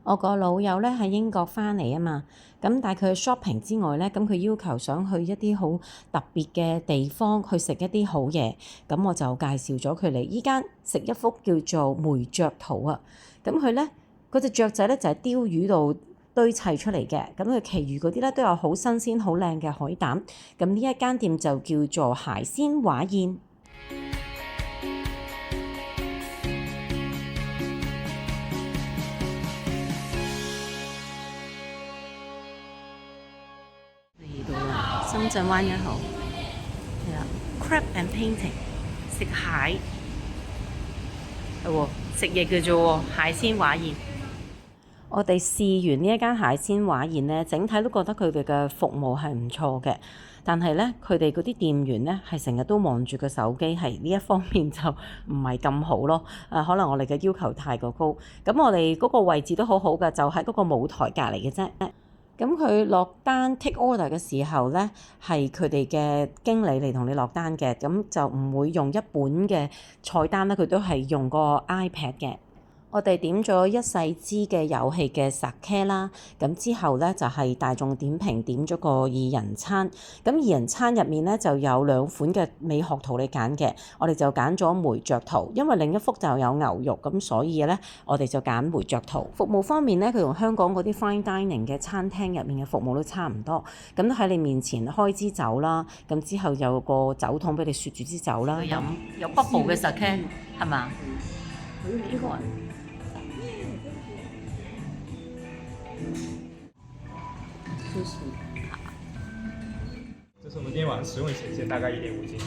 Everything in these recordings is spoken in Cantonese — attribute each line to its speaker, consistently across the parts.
Speaker 1: 我個老友咧喺英國翻嚟啊嘛，咁帶佢去 shopping 之外咧，咁佢要求想去一啲好特別嘅地方去食一啲好嘢，咁我就介紹咗佢嚟依間食一幅叫做梅雀圖啊。咁佢咧嗰隻雀仔咧就係鯛魚度堆砌出嚟嘅，咁佢其餘嗰啲咧都有好新鮮好靚嘅海膽。咁呢一間店就叫做海鮮華宴。深圳灣1號係啦 ，Crab and Painting 食蟹係喎，食嘢嘅啫喎，海鮮華宴。我哋試完呢一間海鮮華宴咧，整體都覺得佢哋嘅服務係唔錯嘅，但係咧佢哋嗰啲店員咧係成日都望住個手機，係呢一方面就唔係咁好咯。可能我哋嘅要求太過高。咁我哋嗰個位置都好好嘅，就喺嗰個舞台隔離嘅啫。咁佢落單 take order 嘅時候咧，係佢哋嘅經理嚟同你落單嘅，咁就唔會用一本嘅菜單咧，佢都係用個 iPad 嘅。我哋點咗一細支嘅有氣嘅 sake 啦，咁之後咧就係大眾點評點咗個二人餐，咁二人餐入面咧就有2款嘅美學圖你揀嘅，我哋就揀咗梅雀圖，因為另一幅就有牛肉，咁所以咧我哋就揀梅雀圖。服務方面咧，佢同香港嗰啲 fine dining 嘅餐廳入面嘅服務都差唔多，咁都喺你面前開支酒啦，咁之後有個酒桶俾你雪住支酒啦，飲有 bubble 嘅 sake 係嘛？呢個
Speaker 2: 这是我们今天晚上食用的蟹蟹，大概1.5斤。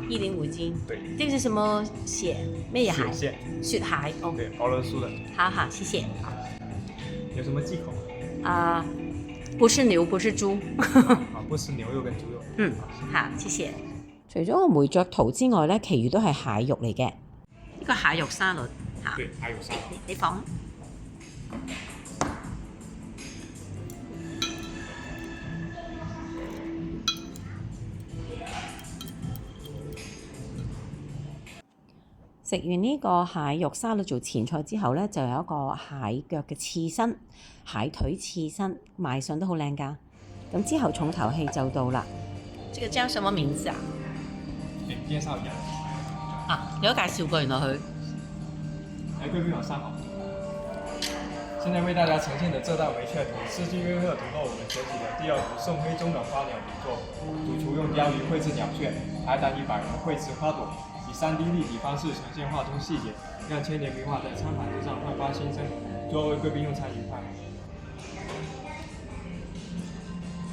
Speaker 1: 1.5斤。
Speaker 2: 对。
Speaker 1: 这是什么蟹？咩蟹？
Speaker 2: 雪蟹。
Speaker 1: 雪蟹。哦。
Speaker 2: 对，熬了酥的。
Speaker 1: 好好，謝謝。
Speaker 2: 有什么忌口？
Speaker 1: 不是牛，不是豬。
Speaker 2: 不吃牛肉跟豬肉。
Speaker 1: 好，謝謝。除咗個梅雀圖之外咧，其餘都係蟹肉嚟嘅。呢個蟹肉沙律。
Speaker 2: 對，蟹肉沙律。
Speaker 1: 你放。食完呢個蟹肉沙律做前菜之後咧，就有一個蟹腳嘅刺身、蟹腿刺身，賣相都好靚㗎。咁之後重頭戲就到啦。這個叫什麼名字啊？
Speaker 2: 介紹一下。
Speaker 1: 你都介紹過原來佢。
Speaker 2: 貴賓有上好。現在為大家呈現的這道梅雀圖，是基於赫圖諾我們設計的第2幅宋徽宗的花鳥名作。主廚用鯛魚繪製鳥雀，海膽以百元繪製花朵。3D 立體方式呈現畫中細節，讓千年名畫在餐盤之上煥發新生。最後為貴賓用餐愉快。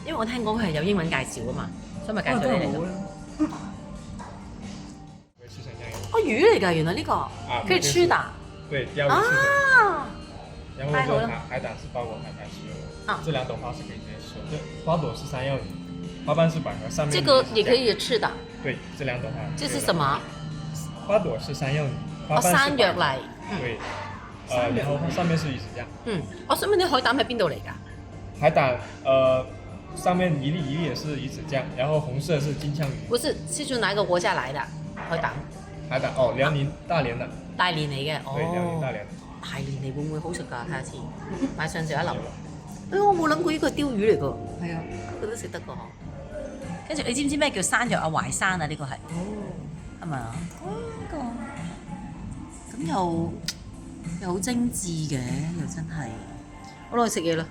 Speaker 1: 因為我聽講佢係有英文介紹啊嘛，所以咪介紹你嚟咯。魚嚟㗎，原來呢個可以吃的。
Speaker 2: 對，鯛魚翅。然後就海膽是包裹海苔食用的。這2種花是可以直接吃的。對，花朵是山藥魚，花瓣是百合，上面。
Speaker 1: 這個也可以吃的。對，
Speaker 2: 這2種花。
Speaker 1: 這是什麼？
Speaker 2: 花朵是山藥魚，
Speaker 1: 山藥嚟。
Speaker 2: 對，然後上面是魚子醬。
Speaker 1: 我想問啲海膽喺邊度嚟㗎？
Speaker 2: 海膽，上面一粒一粒也是魚子醬，然後紅色是金槍魚。
Speaker 1: 不是，是從哪個國家來的海膽？
Speaker 2: 海膽遼寧大連的。
Speaker 1: 大連嚟嘅，
Speaker 2: 對，遼寧大連。
Speaker 1: 大連嚟會唔會好食㗎？睇下先，買上就一流。我冇諗過呢個係鯛魚嚟㗎。係啊，佢都食得㗎。跟住你知唔知咩叫山藥啊？淮山啊？呢個係。係咪啊？咁又好精緻嘅，又真係。我落去食嘢啦，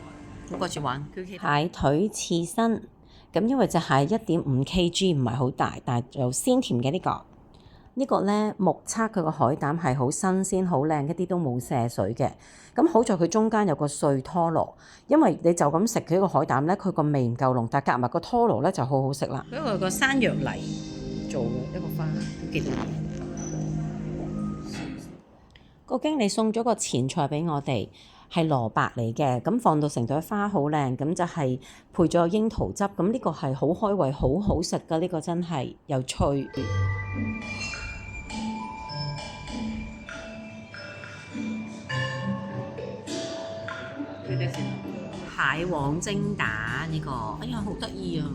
Speaker 1: 我掛住玩。蟹腿刺身，咁因為隻蟹1.5 kg 唔係好大，但係又鮮甜嘅呢個。呢個咧目測佢個海膽係好新鮮、好靚，一啲都冇瀉水嘅。咁好在佢中間有個碎拖羅，因為你就咁食佢個海膽咧，佢個味唔夠濃，但係夾埋個拖羅咧就好好食啦。因為個山藥泥做一個花都幾得意。個經理送咗個前菜俾我哋，係蘿蔔嚟嘅，咁放到成朵花好靚，咁就係配咗櫻桃汁，咁呢個係好開胃、好好食㗎，呢個真係又脆。蟹黃蒸蛋呢個，哎呀好得意啊！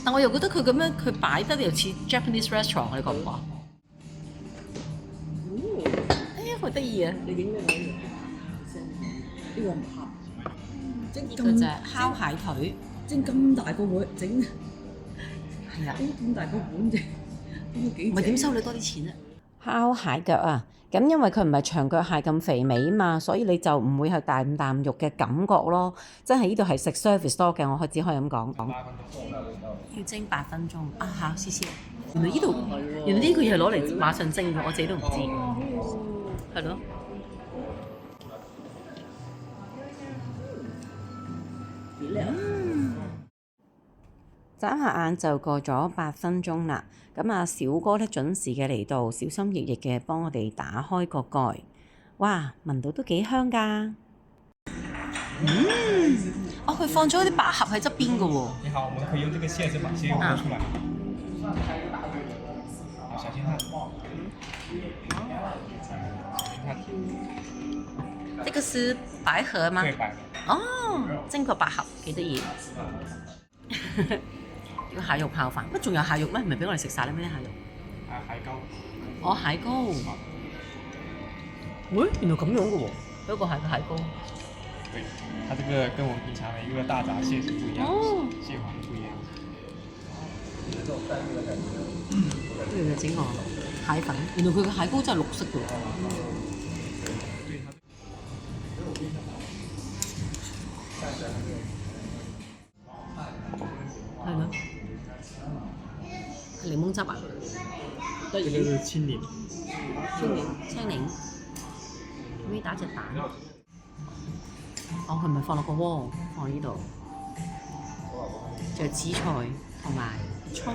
Speaker 1: 但我又覺得佢咁樣佢擺得又似 Japanese restaurant，你覺唔覺？哎呀好得意啊！你影咩
Speaker 3: 呢個唔合，整
Speaker 1: 呢個就係烤蟹腿，
Speaker 3: 整咁大個碗，整
Speaker 1: 係啊，
Speaker 3: 整咁大個碗整，都幾
Speaker 1: 唔係點收你多啲錢啊？烤蟹腳啊，咁因為佢唔係長腳蟹咁肥美嘛，所以你就唔會係大啖肉嘅感覺咯。真係呢度係食 service 多嘅，我只可以咁講。要蒸8分鐘啊！好，謝謝。原來呢度，原來呢個嘢係攞嚟馬上蒸嘅，我自己都唔知。係咯。眨下眼就過咗8分鐘啦。咁啊，小哥咧準時嘅嚟到，小心翼翼嘅幫我哋打開個蓋。哇，聞到都幾香㗎。哦，佢放咗啲百合喺側邊嘅喎。
Speaker 2: 你好，我們可以用這個蟹子把蟹肉剝出來。好，小心它。
Speaker 1: 呢個是百合嗎？
Speaker 2: 對，百合。
Speaker 1: 哦，蒸過百合幾得意。呢個蟹肉泡飯，乜仲有蟹肉咩？唔係俾我哋食晒啦咩啲蟹肉？
Speaker 2: 蟹膏。
Speaker 1: 哦，蟹膏。喂，原來咁樣嘅喎，有一個係個蟹膏。
Speaker 2: 對，它這個跟我們平常的一個大閘蟹是不一樣，蟹黃不一樣。
Speaker 1: 原來整個蟹粉，原來佢個蟹膏真係綠色嘅喎。係咯，檸檬汁啊，
Speaker 2: 這個是青檸。
Speaker 1: 青檸，可以打隻蛋。哦，佢唔係放落個鍋，放喺呢度。仲有紫菜同埋葱。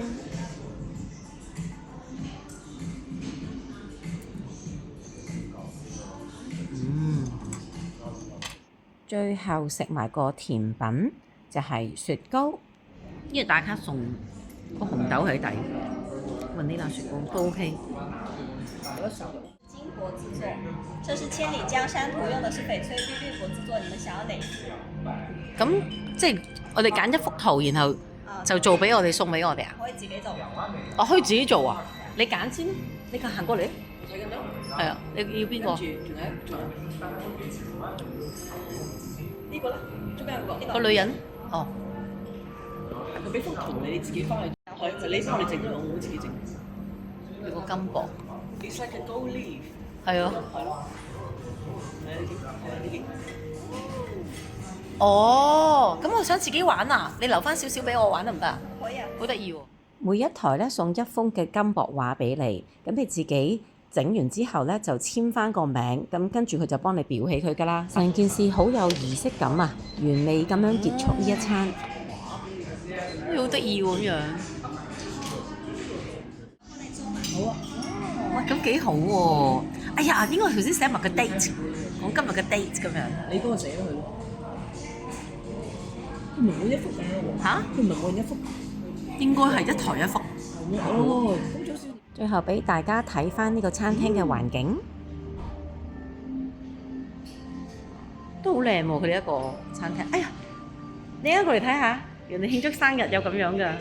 Speaker 1: 最後食埋個甜品，就係雪糕。呢個打卡送個紅豆喺底，雲呢拿雪糕都 OK。
Speaker 4: 金箔製作，這是千里江山圖，用的是翡翠碧綠箔製作。你們想要哪？
Speaker 1: 咁即係我哋揀一幅圖，然後就做俾我哋送俾我哋啊？
Speaker 4: 可以自己做。
Speaker 1: 我可以自己做啊？你揀先，你行過嚟。
Speaker 3: 睇緊咩？
Speaker 1: 係啊，你要邊個？
Speaker 3: 呢個咧，中間嗰個。
Speaker 1: 個女人。哦。
Speaker 3: 佢俾幅圖你，你自己翻去。係，你幫我哋整咗，我自己整。
Speaker 1: 有個金箔。
Speaker 3: It's like a gold leaf。
Speaker 1: 係啊。
Speaker 3: 係咯。係呢
Speaker 1: 哦，咁我想自己玩啊！你留翻少少俾我玩得唔得啊？
Speaker 4: 可以啊。
Speaker 1: 好得意喎！每一台咧送一封嘅金箔畫俾你，咁你自己整完之後咧就簽翻個名，咁跟住佢就幫你裱起佢噶啦。成件事好有儀式感啊，完美咁樣結束呢一餐。好得意喎咁樣。
Speaker 3: 好啊。
Speaker 1: 哇，咁幾好喎！哎呀，應該頭先寫埋個 date， 講今日嘅 date 咁樣。
Speaker 3: 你幫我寫咗佢咯。佢唔係每一幅咁樣喎。
Speaker 1: 嚇？
Speaker 3: 佢唔係每一幅。
Speaker 1: 應該係一台一幅。
Speaker 3: 哦，咁早先。
Speaker 1: 最後俾大家睇翻呢個餐廳嘅環境，都好靚喎！佢呢一個餐廳，哎呀，你一過嚟睇下，人哋慶祝生日有咁樣㗎。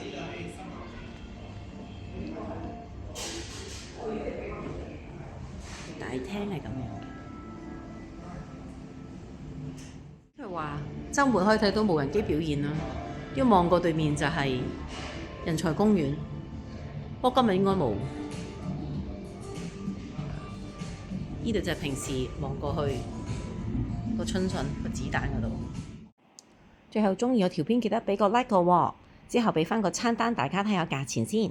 Speaker 1: 大廳係咁樣，即係話週末可以睇到無人機表演啦。一望過對面就係人才公園，不過今日應該冇。呢度就係平時望過去個春筍個子彈嗰度。最後鍾意我條片記得俾個 like 個喎，之後俾翻個餐單大家睇下價錢先。